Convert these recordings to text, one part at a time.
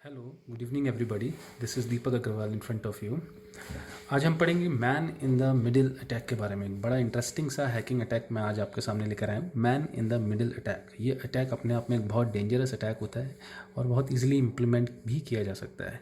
Hello, good evening everybody. This is Deepak Agarwal in front of you. आज हम पढ़ेंगे man in the middle attack के बारे में। एक बड़ा इंटरेस्टिंग सा हैकिंग अटैक मैं आज आपके सामने लेकर आया हूँ। Man in the middle attack, ये अटैक अपने आप में एक बहुत डेंजरस अटैक होता है और बहुत इजीली इम्प्लीमेंट भी किया जा सकता है।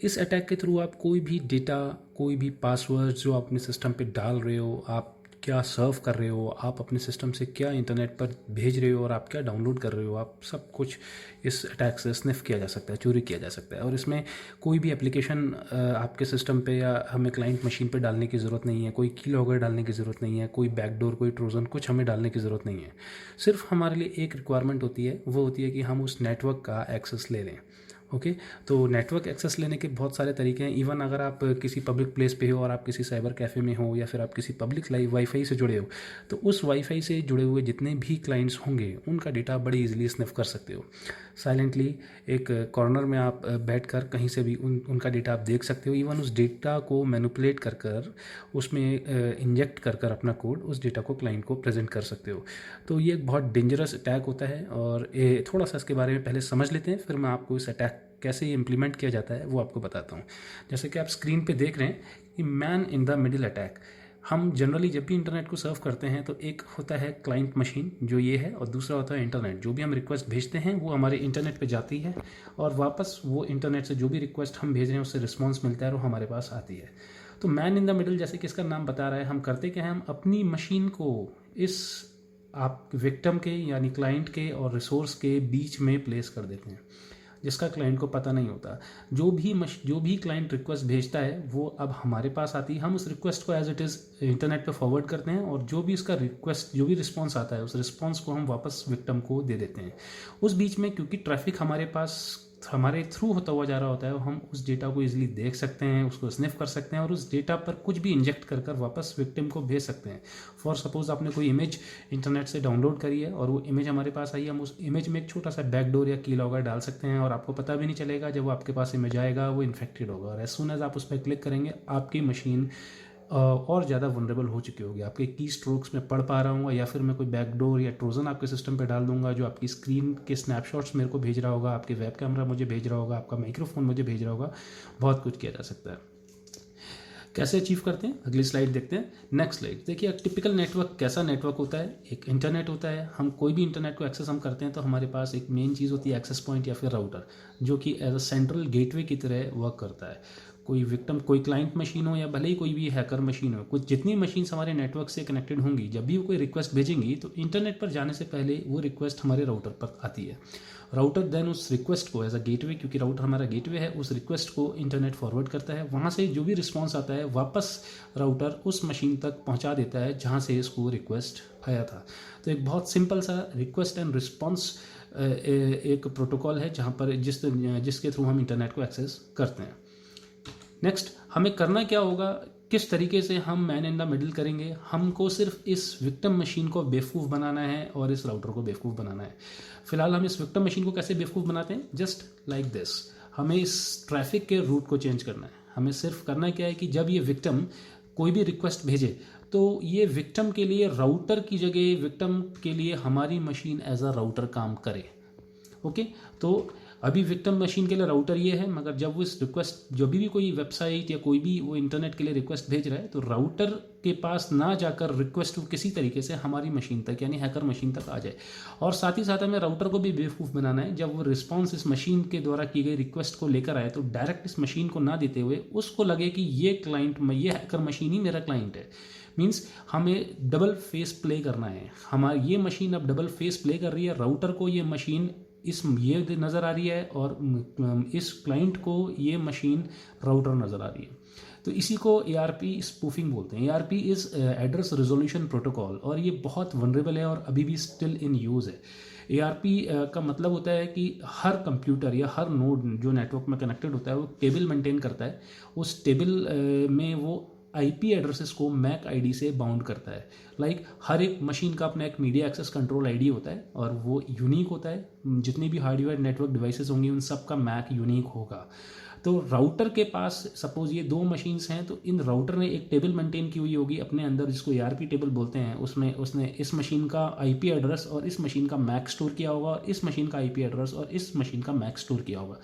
इस अटैक के थ्रू आप कोई भी डेटा, कोई भी पासवर्ड जो आप अपने सिस्टम पे डाल रहे हो, आप क्या सर्व कर रहे हो, आप अपने सिस्टम से क्या इंटरनेट पर भेज रहे हो और आप क्या डाउनलोड कर रहे हो, आप सब कुछ इस अटैक से स्निफ किया जा सकता है, चोरी किया जा सकता है। और इसमें कोई भी एप्लीकेशन आपके सिस्टम पे या हमें क्लाइंट मशीन पे डालने की ज़रूरत नहीं है, कोई की लॉगर डालने की ज़रूरत नहीं है, कोई बैकडोर, कोई ट्रोजन, कुछ हमें डालने की ज़रूरत नहीं है। सिर्फ हमारे लिए एक रिक्वायरमेंट होती है, वो होती है कि हम उस नेटवर्क का एक्सेस ले लें। ओके तो नेटवर्क एक्सेस लेने के बहुत सारे तरीके हैं। इवन अगर आप किसी पब्लिक प्लेस पे हो और आप किसी साइबर कैफ़े में हो या फिर आप किसी पब्लिक लाइव वाईफाई से जुड़े हो, तो उस वाईफाई से जुड़े हुए जितने भी क्लाइंट्स होंगे उनका डेटा बड़ी इजीली स्निफ कर सकते हो। साइलेंटली एक कॉर्नर में आप बैठकर कहीं से भी उनका डेटा आप देख सकते हो। इवन उस डेटा को मैनिपुलेट कर कर उसमें इंजेक्ट कर कर अपना कोड उस डेटा को क्लाइंट को प्रेजेंट कर सकते हो। तो ये एक बहुत डेंजरस अटैक होता है और थोड़ा सा इसके बारे में पहले समझ लेते हैं, फिर मैं आपको इस अटैक कैसे इम्प्लीमेंट किया जाता है वो आपको बताता हूँ। जैसे कि आप स्क्रीन पे देख रहे हैं कि man in the middle attack. हम जनरली जब भी इंटरनेट को सर्व करते हैं तो एक होता है क्लाइंट मशीन जो ये है, और दूसरा होता है इंटरनेट। जो भी हम रिक्वेस्ट भेजते हैं वो हमारे इंटरनेट पे जाती है और वापस वो इंटरनेट से जो भी रिक्वेस्ट हम भेज रहे हैं उससे रिस्पॉन्स मिलता है और वो हमारे पास आती है। तो मैन इन द मिडिल, जैसे कि इसका नाम बता रहा है, हम करते क्या है, हम अपनी मशीन को इस आप विक्टिम के यानी क्लाइंट के और रिसोर्स के बीच में प्लेस कर देते हैं, जिसका क्लाइंट को पता नहीं होता। जो भी क्लाइंट रिक्वेस्ट भेजता है वो अब हमारे पास आती है। हम उस रिक्वेस्ट को एज इट इज़ इंटरनेट पे फॉरवर्ड करते हैं और जो भी इसका रिक्वेस्ट, जो भी रिस्पॉन्स आता है, उस रिस्पॉन्स को हम वापस विक्टिम को दे देते हैं। उस बीच में क्योंकि ट्रैफिक हमारे थ्रू होता हुआ जा रहा होता है, हम उस डेटा को इजीली देख सकते हैं, उसको स्निफ कर सकते हैं और उस डेटा पर कुछ भी इंजेक्ट कर वापस विक्टिम को भेज सकते हैं। फॉर सपोज आपने कोई इमेज इंटरनेट से डाउनलोड करी है और वो इमेज हमारे पास आई है, हम उस इमेज में एक छोटा सा बैकडोर या की लॉगर डाल सकते हैं और आपको पता भी नहीं चलेगा। जब वो आपके पास इमेज आएगा वो इन्फेक्टेड होगा और एज सुन एज आप उस पर क्लिक करेंगे आपकी मशीन और ज़्यादा वनरेबल हो चुकी होगी। आपके की स्ट्रोक्स में पढ़ पा रहा हूँ या फिर मैं कोई बैकडोर या ट्रोजन आपके सिस्टम पे डाल दूंगा जो आपकी स्क्रीन के स्नैपशॉट्स मेरे को भेज रहा होगा, आपके वेब कैमरा मुझे भेज रहा होगा, आपका माइक्रोफोन मुझे भेज रहा होगा। बहुत कुछ किया जा सकता है। कैसे अचीव करते हैं, अगली स्लाइड देखते हैं। नेक्स्ट स्लाइड देखिए, टिपिकल नेटवर्क कैसा नेटवर्क होता है। एक इंटरनेट होता है, हम कोई भी इंटरनेट को एक्सेस हम करते हैं तो हमारे पास एक मेन चीज़ होती है एक्सेस पॉइंट या फिर राउटर, जो कि एज अ सेंट्रल गेटवे की तरह वर्क करता है। कोई विक्टिम, कोई क्लाइंट मशीन हो या भले ही कोई भी हैकर मशीन हो, कुछ जितनी मशीन्स हमारे नेटवर्क से कनेक्टेड होंगी, जब भी वो कोई रिक्वेस्ट भेजेंगी तो इंटरनेट पर जाने से पहले वो रिक्वेस्ट हमारे राउटर पर आती है। राउटर देन उस रिक्वेस्ट को एज अ गेटवे, क्योंकि राउटर हमारा गेटवे है, उस रिक्वेस्ट को इंटरनेट फॉरवर्ड करता है। वहाँ से जो भी रिस्पॉन्स आता है वापस राउटर उस मशीन तक पहुँचा देता है जहाँ से इसको रिक्वेस्ट आया था। तो एक बहुत सिंपल सा रिक्वेस्ट एंड रिस्पॉन्स एक प्रोटोकॉल है जहाँ पर जिसके थ्रू हम इंटरनेट को एक्सेस करते हैं। नेक्स्ट हमें करना क्या होगा, किस तरीके से हम मैन इन द मिडिल करेंगे। हमको सिर्फ इस विक्टिम मशीन को बेवकूफ़ बनाना है और इस राउटर को बेवकूफ़ बनाना है। फिलहाल हम इस विक्टिम मशीन को कैसे बेवकूफ़ बनाते हैं, जस्ट लाइक दिस। हमें इस ट्रैफिक के रूट को चेंज करना है। हमें सिर्फ करना क्या है कि जब ये विक्टिम कोई भी रिक्वेस्ट भेजे तो ये विक्टिम के लिए राउटर की जगह विक्टिम के लिए हमारी मशीन एज अ राउटर काम करे। ओके तो अभी विक्टिम मशीन के लिए राउटर ये है, मगर जब वो इस रिक्वेस्ट, जब भी कोई वेबसाइट या कोई भी वो इंटरनेट के लिए रिक्वेस्ट भेज रहा है तो राउटर के पास ना जाकर रिक्वेस्ट किसी तरीके से हमारी मशीन तक यानी हैकर मशीन तक आ जाए। और साथ ही साथ हमें राउटर को भी बेवकूफ़ बनाना है, जब वो रिस्पॉन्स इस मशीन के द्वारा की गई रिक्वेस्ट को लेकर आए तो डायरेक्ट इस मशीन को ना देते हुए उसको लगे कि ये हैकर मशीन ही मेरा क्लाइंट है। मीन्स हमें डबल फेस प्ले करना है। हमारी ये मशीन अब डबल फेस प्ले कर रही है, राउटर को ये मशीन ये नज़र आ रही है और इस क्लाइंट को ये मशीन राउटर नज़र आ रही है। तो इसी को ARP स्पूफिंग बोलते हैं। ARP is address resolution protocol और ये बहुत वनरेबल है और अभी भी स्टिल इन यूज़ है। ARP का मतलब होता है कि हर कंप्यूटर या हर नोड जो नेटवर्क में कनेक्टेड होता है वो टेबल मेंटेन करता है। उस टेबल में वो IP एड्रेसेस को MAC ID से बाउंड करता है। लाइक हर एक मशीन का अपना एक मीडिया एक्सेस कंट्रोल ID होता है और वो यूनिक होता है। जितनी भी हार्डवेयर नेटवर्क डिवाइसेस होंगी उन सब का MAC यूनिक होगा। तो राउटर के पास सपोज ये दो मशीन्स हैं तो इन राउटर ने एक टेबल मेंटेन की हुई होगी अपने अंदर जिसको ARP टेबल बोलते हैं। उसमें उसने इस मशीन का IP एड्रेस और इस मशीन का MAC स्टोर किया होगा और इस मशीन का IP एड्रेस और इस मशीन का MAC स्टोर किया होगा।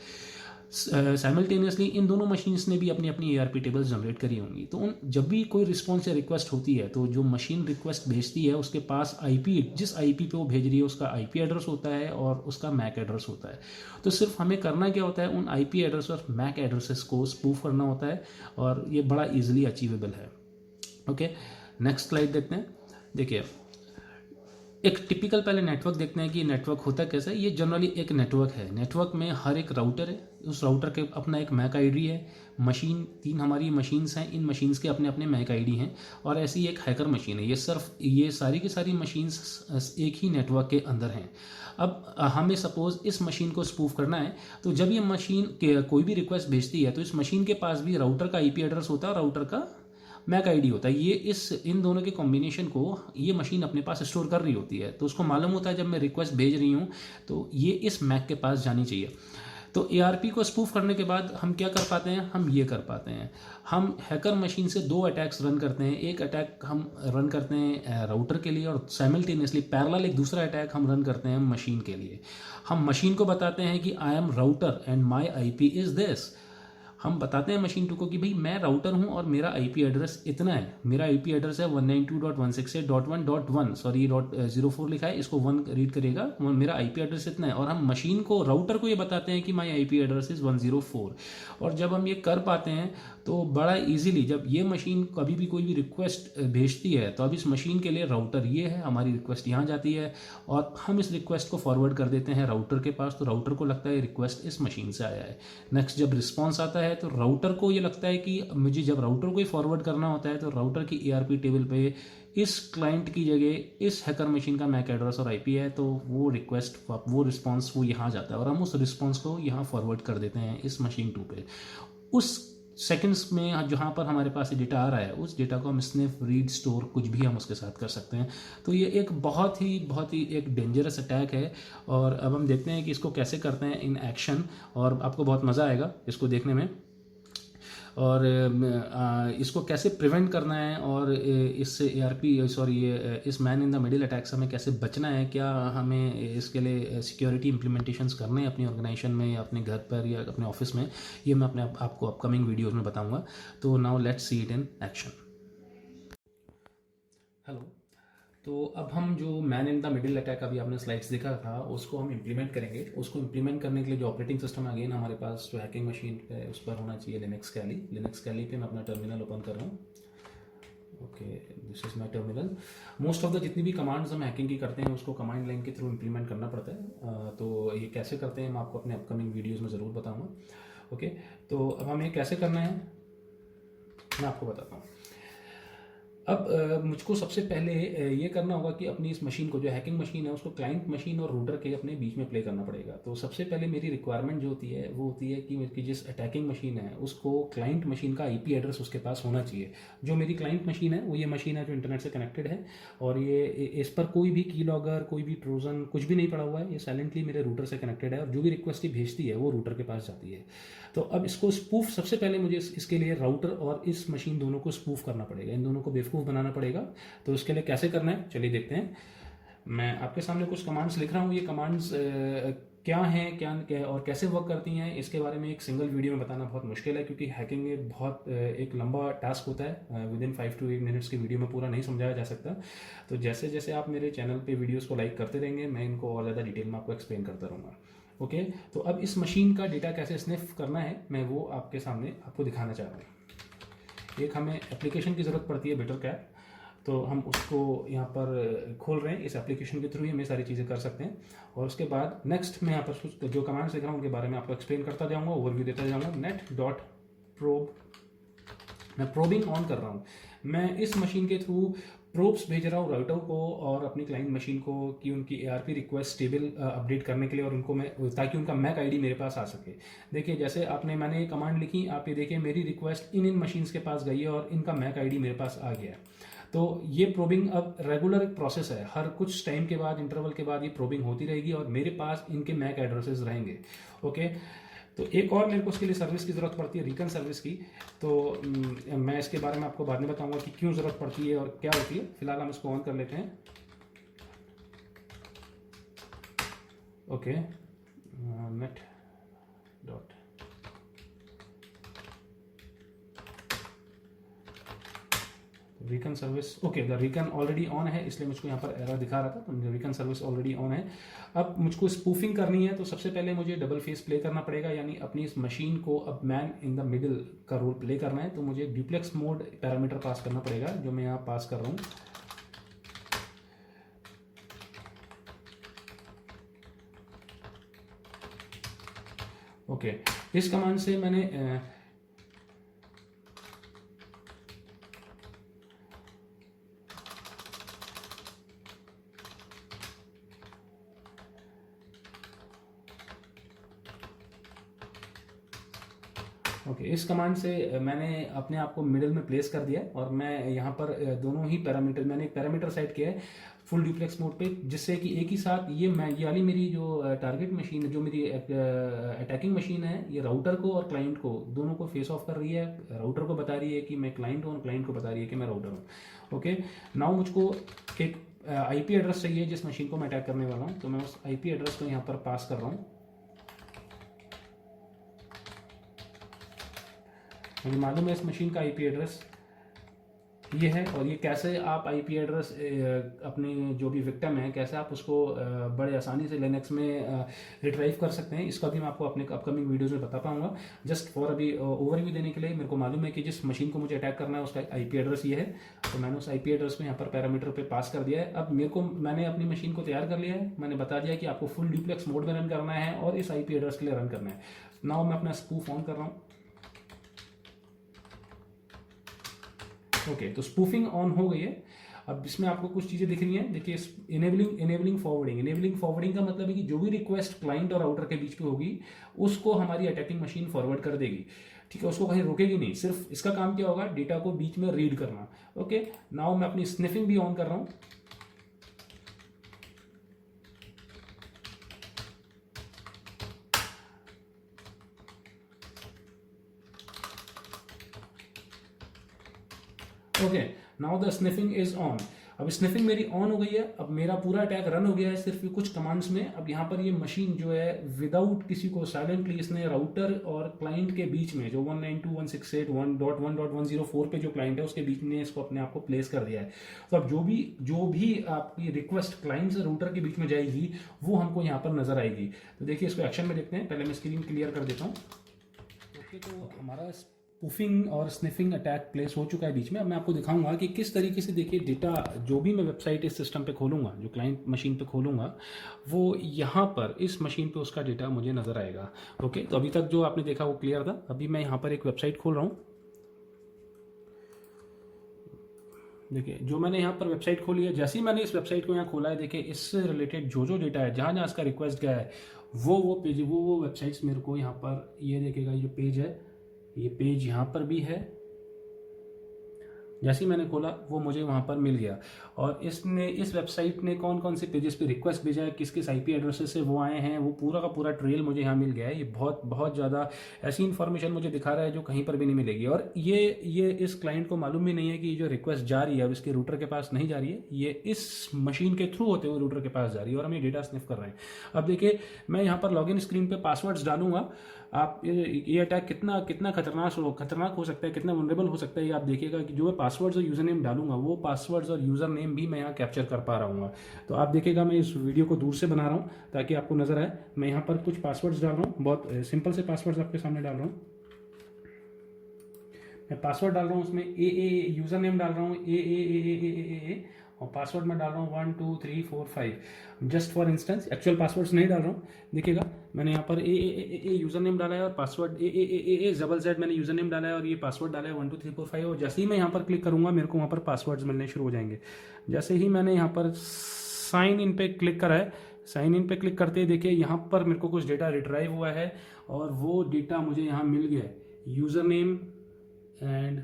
साइमल्टेनियसली इन दोनों मशीन्स ने भी अपनी अपनी ARP टेबल्स जनरेट करी होंगी। तो उन जब भी कोई रिस्पॉन्स या रिक्वेस्ट होती है तो जो मशीन रिक्वेस्ट भेजती है उसके पास IP, जिस IP पे वो भेज रही है उसका IP एड्रेस होता है और उसका मैक एड्रेस होता है। तो सिर्फ हमें करना क्या होता है, उन IP एड्रेस और मैक एड्रेसेस को स्पूफ करना होता है और ये बड़ा ईजिली अचीवेबल है। ओके, नेक्स्ट स्लाइड देखते हैं। देखिए, एक टिपिकल पहले नेटवर्क देखते हैं कि नेटवर्क होता कैसा है। ये जनरली एक नेटवर्क है। नेटवर्क में हर एक राउटर है, उस राउटर के अपना एक मैक आईडी है। मशीन 3 हमारी मशीन्स हैं, इन मशीन्स के अपने अपने मैक आईडी हैं और ऐसी एक हैकर मशीन है। ये सारी की सारी मशीन्स एक ही नेटवर्क के अंदर हैं। अब हमें सपोज इस मशीन को स्पूफ करना है, तो जब ये मशीन कोई भी रिक्वेस्ट भेजती है तो इस मशीन के पास भी राउटर का IP एड्रेस होता है और राउटर का मैक आईडी होता है। ये इन दोनों के कॉम्बिनेशन को ये मशीन अपने पास स्टोर कर रही होती है। तो उसको मालूम होता है जब मैं रिक्वेस्ट भेज रही हूँ तो ये इस मैक के पास जानी चाहिए। तो ARP को स्पूफ करने के बाद हम क्या कर पाते हैं, हम ये कर पाते हैं, हम हैकर मशीन से 2 अटैक्स रन करते हैं। एक अटैक हम रन करते हैं राउटर के लिए और साइमल्टेनियसली पैरेलल एक दूसरा अटैक हम रन करते हैं मशीन के लिए। हम मशीन को बताते हैं कि I am router and my IP is this. हम बताते हैं मशीन 2 को कि भाई मैं राउटर हूं और मेरा IP एड्रेस इतना है। मेरा IP एड्रेस है 192.168.1.1, सॉरी .04 लिखा है, इसको 1 रीड करेगा। मेरा IP एड्रेस इतना है और हम मशीन को, राउटर को ये बताते हैं कि माई IP एड्रेस इज़ 104। और जब हम ये कर पाते हैं तो बड़ा इजीली, जब ये मशीन कभी भी कोई भी रिक्वेस्ट भेजती है तो अब इस मशीन के लिए राउटर ये है, हमारी रिक्वेस्ट यहाँ जाती है और हम इस रिक्वेस्ट को फॉरवर्ड कर देते हैं राउटर के पास। तो राउटर को लगता है रिक्वेस्ट इस मशीन से आया है। नेक्स्ट जब रिस्पॉन्स आता है तो राउटर को ये लगता है कि मुझे जब राउटर को ही फॉरवर्ड करना होता है तो राउटर की ARP टेबल पे इस क्लाइंट की जगह इस हैकर मशीन का मैक एड्रेस और IP है, तो वो रिक्वेस्ट, वो रिस्पॉन्स वो यहाँ जाता है और हम उस रिस्पॉन्स को यहाँ फॉरवर्ड कर देते हैं इस मशीन 2 पे। उस सेकंड्स में जहाँ पर हमारे पास डेटा आ रहा है उस डेटा को हम स्निफ, रीड, स्टोर, कुछ भी हम उसके साथ कर सकते हैं। तो ये एक बहुत ही एक डेंजरस अटैक है। और अब हम देखते हैं कि इसको कैसे करते हैं इन एक्शन, और आपको बहुत मज़ा आएगा इसको देखने में। और इसको कैसे प्रिवेंट करना है और इससे इस man in the middle attack से हमें कैसे बचना है, क्या हमें इसके लिए सिक्योरिटी इम्प्लीमेंटेशंस करने हैं अपनी ऑर्गेनाइजेशन में या अपने घर पर या अपने ऑफिस में, ये मैं आपको अपकमिंग वीडियोज़ में बताऊँगा। तो now let's see it in action. Hello, तो अब हम जो man in the middle attack अभी आपने स्लाइड्स देखा था उसको हम इम्प्लीमेंट करेंगे। उसको इम्प्लीमेंट करने के लिए जो ऑपरेटिंग सिस्टम है, अगेन हमारे पास जो हैकिंग मशीन पे उस पर होना चाहिए लिनक्स कैली पे मैं अपना टर्मिनल ओपन कर रहा हूँ। Okay, this is my terminal. Most of the जितनी भी कमांड्स हम हैकिंग की करते हैं उसको कमांड लाइन के थ्रू इम्प्लीमेंट करना पड़ता है। तो ये कैसे करते हैं मैं आपको अपने अपकमिंग वीडियोज़ में ज़रूर बताऊँगा। ओके, तो अब हमें कैसे करना है मैं आपको बताता हूँ। अब मुझको सबसे पहले ये करना होगा कि अपनी इस मशीन को, जो हैकिंग मशीन है, उसको क्लाइंट मशीन और रूटर के अपने बीच में प्ले करना पड़ेगा। तो सबसे पहले मेरी रिक्वायरमेंट जो होती है वो होती है कि मेरी जिस अटैकिंग मशीन है उसको क्लाइंट मशीन का IP एड्रेस उसके पास होना चाहिए। जो मेरी क्लाइंट मशीन है वो ये मशीन है जो इंटरनेट से कनेक्टेड है और ये इस पर कोई भी की लॉगर, कोई भी ट्रोजन कुछ भी नहीं पड़ा हुआ है। ये साइलेंटली मेरे रूटर से कनेक्टेड है और जो भी रिक्वेस्ट भेजती है वो रूटर के पास जाती है। तो अब इसको स्पूफ, सबसे पहले मुझे इसके लिए राउटर और इस मशीन दोनों को स्पूफ करना पड़ेगा, इन दोनों को बेवकूफ़ बनाना पड़ेगा। तो इसके लिए कैसे करना है चलिए देखते हैं। मैं आपके सामने कुछ कमांड्स लिख रहा हूँ। ये कमांड्स क्या हैं, क्या और कैसे वर्क करती हैं, इसके बारे में एक सिंगल वीडियो में बताना बहुत मुश्किल है क्योंकि हैकिंग एक लंबा टास्क होता है। विदिन 5 to 8 मिनट्स की वीडियो में पूरा नहीं समझाया जा सकता। तो जैसे जैसे आप मेरे चैनल पे वीडियोस को लाइक करते रहेंगे मैं इनको और ज़्यादा डिटेल में आपको एक्सप्लेन करता रहूँगा। ओके, तो अब इस मशीन का डेटा कैसे स्निफ करना है मैं वो आपके सामने आपको दिखाना चाह रहा हूँ। एक हमें एप्लीकेशन की ज़रूरत पड़ती है, बेटरकैट। तो हम उसको यहाँ पर खोल रहे हैं। इस एप्लीकेशन के थ्रू ही हम ये सारी चीज़ें कर सकते हैं। और उसके बाद नेक्स्ट मैं यहाँ पर जो कमांड्स लिख रहा हूँ उनके बारे में आपको एक्सप्लेन करता जाऊँगा, ओवरव्यू देता जाऊँगा। net.probe, मैं प्रोबिंग ऑन कर रहा हूँ। मैं इस मशीन के थ्रू प्रोब्स भेज रहा हूँ राउटर को और अपनी क्लाइंट मशीन को कि उनकी ARP रिक्वेस्ट टेबल अपडेट करने के लिए और उनको मैं, ताकि उनका मैक आईडी मेरे पास आ सके। देखिए जैसे मैंने ये कमांड लिखी, आप ये देखिए मेरी रिक्वेस्ट इन मशीन्स के पास गई है और इनका मैक आईडी मेरे पास आ गया है। तो ये प्रोबिंग अब रेगुलर प्रोसेस है, हर कुछ टाइम के बाद, इंटरवल के बाद ये प्रोबिंग होती रहेगी और मेरे पास इनके मैक एड्रेसेस रहेंगे। ओके, तो एक और मेरे को उसके लिए सर्विस की ज़रूरत पड़ती है, रिकन सर्विस की। तो मैं इसके बारे में आपको बाद में बताऊंगा कि क्यों ज़रूरत पड़ती है और क्या होती है। फिलहाल हम इसको ऑन कर लेते हैं। Okay, net.probe recon service, okay the recon already on है, इसलिए मुझको यहाँ पर एरर दिखा रहा था, तो रिकन सर्विस ऑलरेडी ऑन है। अब मुझको स्पूफिंग करनी है, तो सबसे पहले मुझे डबल फेस प्ले करना पड़ेगा, यानी अपनी इस मशीन को अब मैन इन द मिडिल का रोल प्ले करना है। तो मुझे ड्यूप्लेक्स मोड पैरामीटर पास करना पड़ेगा, जो मैं यहाँ पास कर रहा हूँ। ओके, इस कमांड से मैंने इस कमांड से मैंने अपने आप को मिडिल में प्लेस कर दिया, और मैं यहाँ पर दोनों ही पैरामीटर, मैंने एक पैरामीटर सेट किया है फुल ड्यूप्लेक्स मोड पे, जिससे कि एक ही साथ ये वाली मेरी जो टारगेट मशीन है, जो मेरी अटैकिंग मशीन है, ये राउटर को और क्लाइंट को दोनों को फेस ऑफ कर रही है। राउटर को बता रही है कि मैं क्लाइंट हूँ, और क्लाइंट को बता रही है कि मैं राउटर हूँ। ओके, नाउ मुझको एक आईपी एड्रेस चाहिए जिस मशीन को मैं अटैक करने वाला हूँ, तो मैं उस आईपी एड्रेस को यहाँ पर पास कर रहा हूँ। मुझे मालूम है इस मशीन का आईपी एड्रेस ये है, और ये कैसे आप आईपी एड्रेस अपने जो भी विक्टिम है, कैसे आप उसको बड़े आसानी से लिनक्स में रिट्राइव कर सकते हैं, इसका भी मैं आपको अपने अपकमिंग वीडियोस में बता पाऊंगा। जस्ट फॉर अभी ओवरव्यू देने के लिए, मेरे को मालूम है कि जिस मशीन को मुझे अटैक करना है उसका आईपी एड्रेस ये है, तो मैंने उस आईपी एड्रेस को यहाँ पर पैरामीटर पे पास कर दिया है। अब मैंने अपनी मशीन को तैयार कर लिया है, मैंने बता दिया कि आपको फुल ड्यूप्लेक्स मोड में रन करना है और इस आईपी एड्रेस के लिए रन करना है। नाउ मैं अपना स्पूफ ऑन कर रहा हूँ। ओके, तो स्पूफिंग ऑन हो गई है। अब इसमें आपको कुछ चीजें दिख रही हैं, देखिए इनेबलिंग फॉरवर्डिंग का मतलब है कि जो भी रिक्वेस्ट क्लाइंट और राउटर के बीच पे होगी उसको हमारी अटैकिंग मशीन फॉरवर्ड कर देगी। ठीक है, उसको कहीं रोकेगी नहीं, सिर्फ इसका काम क्या होगा, डेटा को बीच में रीड करना। ओके, नाउ मैं अपनी स्निफिंग भी ऑन कर रहा हूं। Okay, now the sniffing is on. अब स्निफिंग मेरी ऑन हो गई है, अब मेरा पूरा अटैक रन हो गया है सिर्फ कुछ कमांड्स में। अब यहाँ पर ये मशीन जो है विदाउट किसी को साइलेंटली इसने राउटर और क्लाइंट के बीच में जो 192.168.1.104 पे जो क्लाइंट है उसके बीच में इसको अपने आप को प्लेस कर दिया है। तो अब जो भी आपकी रिक्वेस्ट क्लाइंट से राउटर के बीच में जाएगी वो हमको यहाँ पर नजर आएगी। तो देखिए इसको एक्शन में देखते हैं, पहले मैं स्क्रीन क्लियर कर देता हूँ। ओके, तो हमारा स्पूफिंग और स्निफिंग अटैक प्लेस हो चुका है बीच में। अब मैं आपको दिखाऊंगा कि किस तरीके से, देखिए डेटा जो भी मैं वेबसाइट इस सिस्टम पे खोलूंगा, जो क्लाइंट मशीन पे खोलूंगा, वो यहाँ पर इस मशीन पे उसका डेटा मुझे नजर आएगा। ओके, तो अभी तक जो आपने देखा वो क्लियर था। अभी मैं यहाँ पर एक वेबसाइट खोल रहा हूँ। देखिए जो मैंने यहाँ पर वेबसाइट खोली है, जैसे ही मैंने इस वेबसाइट को यहाँ खोला है, देखिए इससे रिलेटेड जो डेटा है, जहाँ जहाँ इसका रिक्वेस्ट गया है, वो पेज, वो वेबसाइट्स मेरे को यहाँ पर ये देखेगा। ये जो पेज है, ये पेज यहाँ पर भी है, जैसे ही मैंने खोला वो मुझे वहाँ पर मिल गया। और इस वेबसाइट ने कौन कौन से पेजेस पे रिक्वेस्ट भेजा है, किस किस आईपी एड्रेसेस से वो आए हैं, वो पूरा का पूरा ट्रेल मुझे यहाँ मिल गया है। ये बहुत बहुत ज़्यादा ऐसी इन्फॉर्मेशन मुझे दिखा रहा है जो कहीं पर भी नहीं मिलेगी। और ये इस क्लाइंट को मालूम भी नहीं है कि जो रिक्वेस्ट जा रही है अब इसके रूटर के पास नहीं जा रही है, ये इस मशीन के थ्रू होते हुए रूटर के पास जा रही है, और हम ये डेटा स्निफ कर रहे हैं। अब देखिए मैं यहाँ पर लॉगिन स्क्रीन पर पासवर्ड्स डालूंगा। आप ये अटैक कितना खतरनाक हो सकता है, कितना वनरेबल हो सकता है, ये आप देखिएगा कि जो मैं पासवर्ड्स और यूज़र नेम डालूंगा वो पासवर्ड्स और यूज़र नेम भी मैं यहाँ कैप्चर कर पा रहा हूँ। तो आप देखिएगा मैं इस वीडियो को दूर से बना रहा हूँ ताकि आपको नजर आए। मैं यहाँ पर कुछ पासवर्ड्स डाल रहा हूँ, बहुत सिंपल से पासवर्ड्स आपके सामने डाल रहा हूँ। मैं पासवर्ड डाल रहा हूँ, उसमें ए यूज़र नेम डाल रहा हूँ ए, और पासवर्ड में डाल रहा हूँ 1 2 3 4 5, just for instance, actual passwords नहीं डाल रहा हूँ। देखिएगा मैंने यहाँ पर ए यूज़र नेम डाला है, और पासवर्ड ए डबल जेड मैंने यूज़र नेम डाला है, और ये पासवर्ड डाला है 1 2 3 4 5। और जैसे ही मैं यहाँ पर क्लिक करूँगा मेरे को वहाँ पर पासवर्ड्स मिलने शुरू हो जाएंगे। जैसे ही मैंने यहाँ पर साइन इन पे क्लिक करा है, साइन इन पे क्लिक करते ही देखिए यहाँ पर मेरे को कुछ डेटा रिट्राइव हुआ है, और वो डेटा मुझे यहाँ मिल गया है, यूज़र नेम एंड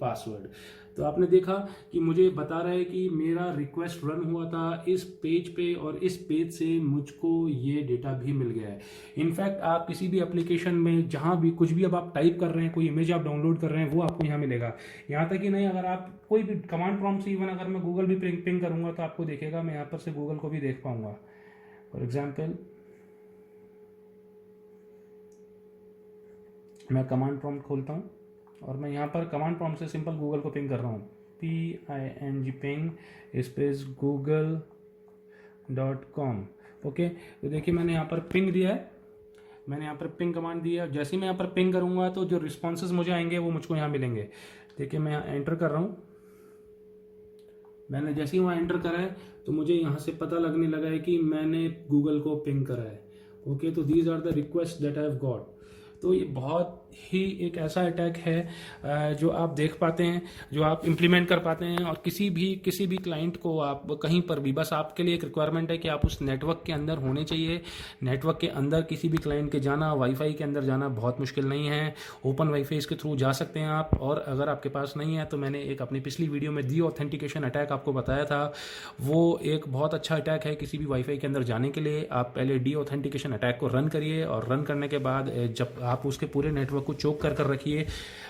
पासवर्ड। तो आपने देखा कि मुझे बता रहा है कि मेरा रिक्वेस्ट रन हुआ था इस पेज पे, और इस पेज से मुझको ये डेटा भी मिल गया है। इनफैक्ट आप किसी भी एप्लीकेशन में जहाँ भी कुछ भी अब आप टाइप कर रहे हैं, कोई इमेज आप डाउनलोड कर रहे हैं, वो आपको यहाँ मिलेगा। यहाँ तक कि नहीं, अगर आप कोई भी कमांड प्रॉम्प्ट से, इवन अगर मैं गूगल भी पिंग करूँगा तो आपको देखेगा, मैं यहाँ पर से गूगल को भी देख पाऊंगा। फॉर एग्जाम्पल मैं कमांड प्रॉम्प्ट खोलता हूँ, और मैं यहाँ पर कमांड प्रॉम्प्ट से सिंपल गूगल को पिंग कर रहा हूँ। ping space google.com। ओके, तो देखिए मैंने यहाँ पर पिंग दिया है, मैंने यहाँ पर पिंग कमांड दी है। जैसे ही मैं यहाँ पर पिंग करूँगा तो जो रिस्पॉन्सेज मुझे आएंगे वो मुझको यहाँ मिलेंगे। देखिए मैं यहाँ एंटर कर रहा हूँ, मैंने जैसे ही वहाँ एंटर करा है तो मुझे यहाँ से पता लगने लगा है कि मैंने गूगल को पिंग करा है। ओके, तो these are the request that I have got. तो ये बहुत ही एक ऐसा अटैक है जो आप देख पाते हैं, जो आप इम्प्लीमेंट कर पाते हैं, और किसी भी क्लाइंट को आप कहीं पर भी, बस आपके लिए एक रिक्वायरमेंट है कि आप उस नेटवर्क के अंदर होने चाहिए। नेटवर्क के अंदर किसी भी क्लाइंट के जाना, वाईफाई के अंदर जाना बहुत मुश्किल नहीं है। ओपन वाईफाई के थ्रू जा सकते हैं आप। और अगर आपके पास नहीं है तो मैंने एक अपनी पिछली वीडियो में डी ऑथेंटिकेशन अटैक आपको बताया था, वो एक बहुत अच्छा अटैक है किसी भी वाईफाई के अंदर जाने के लिए। आप पहले डी ऑथेंटिकेशन अटैक को रन करिए, और रन करने के बाद जब आप उसके पूरे नेटवर्क को चोक कर रखिए,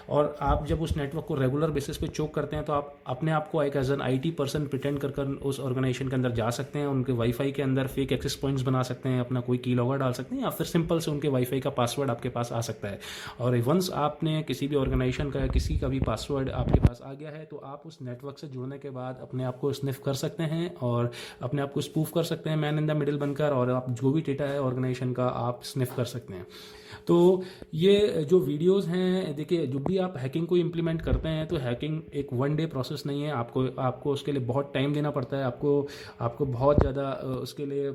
और आप जब उस नेटवर्क को रेगुलर बेसिस पे चोक करते हैं तो आप अपने आप को एक as an IT person pretend कर उस ऑर्गेनाइजेशन के अंदर जा सकते हैं। उनके वाईफाई के अंदर फेक एक्सेस पॉइंट्स बना सकते हैं, अपना कोई की लॉगर डाल सकते हैं, या फिर सिंपल से उनके वाईफाई का पासवर्ड आपके पास आ सकता है। और वंस आपने किसी भी ऑर्गेनाइजेशन का, किसी का भी पासवर्ड आपके पास आ गया है तो आप उस नेटवर्क से जुड़ने के बाद अपने आप को स्निफ कर सकते हैं और अपने आप को स्पूफ कर सकते हैं मैन इन द मिडिल बनकर, और आप जो भी डेटा है ऑर्गेनाइजेशन का आप स्निफ कर सकते हैं। तो ये जो वीडियोस हैं, देखिए जब भी आप हैकिंग को इम्प्लीमेंट करते हैं तो हैकिंग एक 1 डे प्रोसेस नहीं है। आपको उसके लिए बहुत टाइम देना पड़ता है, आपको बहुत ज़्यादा उसके लिए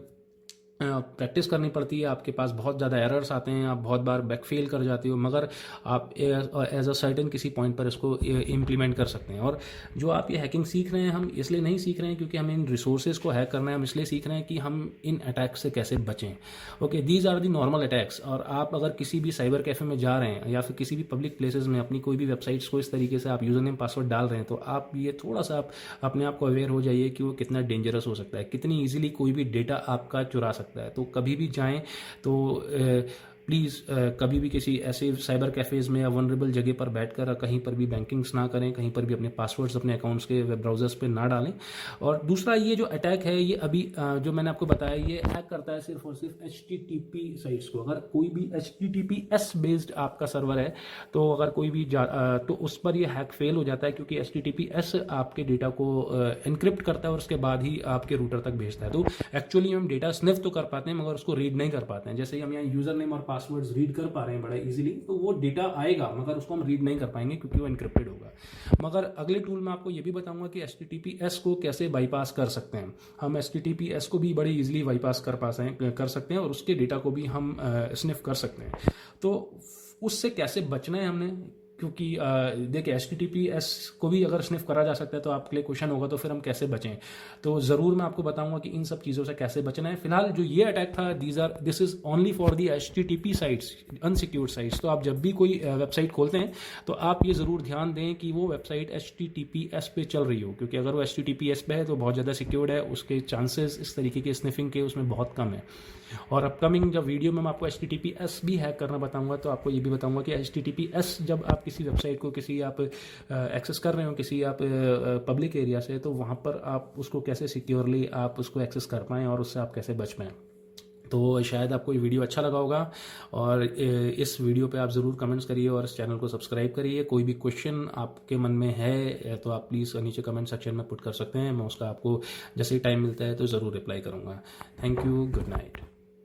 प्रैक्टिस करनी पड़ती है। आपके पास बहुत ज़्यादा एरर्स आते हैं, आप बहुत बार बैकफेल कर जाते हो, मगर आप एज अ सर्टेन किसी पॉइंट पर इसको इम्प्लीमेंट कर सकते हैं। और जो आप ये हैकिंग सीख रहे हैं, हम इसलिए नहीं सीख रहे हैं क्योंकि हमें इन रिसोर्सेज को हैक करना है, हम इसलिए सीख रहे हैं कि हम इन अटैक्स से कैसे बचें। Okay, these are the normal attacks. और आप अगर किसी भी साइबर कैफे में जा रहे हैं या फिर किसी भी पब्लिक प्लेसेस में अपनी कोई भी वेबसाइट्स को इस तरीके से आप यूजर नेम पासवर्ड डाल रहे हैं, तो आप ये थोड़ा सा आप अपने आप को अवेयर हो जाइए कि वो कितना डेंजरस हो सकता है, कितनी ईजिली कोई भी डेटा आपका चुरा सकता है। तो कभी भी जाएं तो प्लीज़ कभी भी किसी ऐसे साइबर कैफ़ेज़ में या वनरेबल जगह पर बैठकर कहीं पर भी बैंकिंग्स ना करें, कहीं पर भी अपने पासवर्ड्स अपने अकाउंट्स के वेब ब्राउज़र्स पे ना डालें। और दूसरा, ये जो अटैक है ये अभी जो मैंने आपको बताया, ये हैक करता है सिर्फ और सिर्फ HTTP साइट्स को। अगर कोई भी HTTPS बेस्ड आपका सर्वर है तो अगर कोई भी तो उस पर ये हैक फेल हो जाता है, क्योंकि HTTPS आपके डेटा को एनक्रिप्ट करता है और उसके बाद ही आपके रूटर तक भेजता है। तो एक्चुअली हम डेटा स्निफ तो कर पाते हैं मगर उसको रीड नहीं कर पाते हैं। जैसे हम यहाँ यूज़र नेम और पासवर्ड्स रीड कर पा रहे हैं बड़ा इजीली, तो वो डेटा आएगा मगर उसको हम रीड नहीं कर पाएंगे क्योंकि वो एनक्रिप्टेड होगा। मगर अगले टूल में आपको ये भी बताऊंगा कि HTTPS को कैसे बाईपास कर सकते हैं। हम HTTPS को भी बड़े इजीली बाईपास कर सकते हैं और उसके डेटा को भी हम स्निफ कर सकते हैं। तो उससे कैसे बचना है हमने, क्योंकि देखिए HTTPS को भी अगर स्निफ करा जा सकता है तो आपके लिए क्वेश्चन होगा तो फिर हम कैसे बचें। तो ज़रूर मैं आपको बताऊंगा कि इन सब चीज़ों से कैसे बचना है। फिलहाल जो ये अटैक था, this is only for the HTTP sites, unsecured sites. तो आप जब भी कोई वेबसाइट खोलते हैं तो आप ये ज़रूर ध्यान दें कि वो वेबसाइट HTTPS पे चल रही हो, क्योंकि अगर वो HTTPS पे है तो बहुत ज़्यादा सिक्योर्ड है, उसके चांसेस इस तरीके के स्निफिंग के उसमें बहुत कम है। और अपकमिंग जब वीडियो में मैं आपको HTTPS भी हैक करना बताऊंगा तो आपको ये भी बताऊंगा कि HTTPS जब आप किसी वेबसाइट को किसी आप एक्सेस कर रहे हो किसी आप पब्लिक एरिया से, तो वहाँ पर आप उसको कैसे सिक्योरली आप उसको एक्सेस कर पाएँ और उससे आप कैसे बच पाएँ। तो शायद आपको ये वीडियो अच्छा लगा होगा, और इस वीडियो पे आप ज़रूर कमेंट्स करिए और इस चैनल को सब्सक्राइब करिए। कोई भी क्वेश्चन आपके मन में है तो आप प्लीज़ नीचे कमेंट सेक्शन में पुट कर सकते हैं, मैं उसका आपको जैसे ही टाइम मिलता है तो ज़रूर रिप्लाई करूँगा। Thank you, good night.